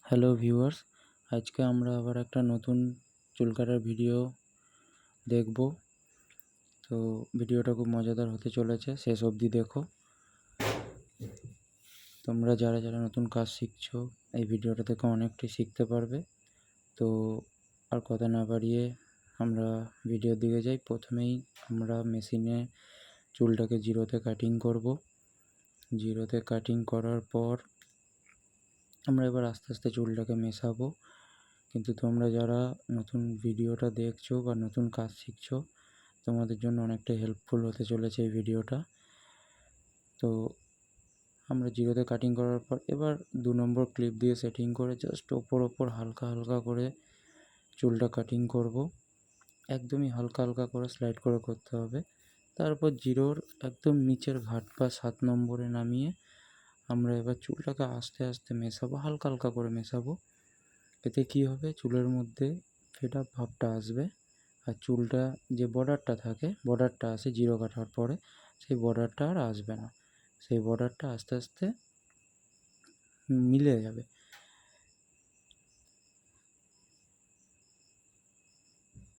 Hello viewers, আজকে আমরা আবার একটা নতুন চুল কাটার ভিডিও দেখব। তো ভিডিওটা খুব মজাদার হতে চলেছে, শেষ অবধি দেখো। তোমরা যারা যারা নতুন কাজ শিখছো এই ভিডিওটা থেকে অনেকটাই শিখতে পারবে। তো আর কথা না বাড়িয়ে আমরা ভিডিওর দিকে যাই। প্রথমেই আমরা মেশিনে চুলটাকে জিরোতে কাটিং করব। জিরোতে কাটিং করার পর আমরা এবার আস্তে আস্তে চুলটাকে মেশাবো। কিন্তু তোমরা যারা নতুন ভিডিওটা দেখছো বা নতুন কাজ শিখছো, তোমাদের জন্য অনেকটাই হেল্পফুল হতে চলেছে এই ভিডিওটা। তো আমরা জিরোতে কাটিং করার পর এবার 2 নম্বর ক্লিপ দিয়ে সেটিং করে জাস্ট ওপর হালকা হালকা করে চুলটা কাটিং করব। একদমই হালকা হালকা করে স্লাইড করে করতে হবে। তারপর জিরোর একদম নিচের ঘাট বা 7 নম্বরে নামিয়ে আমরা এবার চুলটাকে আস্তে আস্তে মেশাবো, হালকা হালকা করে মেশাবো। এতে কী হবে, চুলের মধ্যে ফেড আপ ভাবটা আসবে। আর চুলটা যে বর্ডারটা আসে জিরো কাটার পরে, সেই বর্ডারটা আর আসবে না। সেই বর্ডারটা আস্তে আস্তে মিলে যাবে।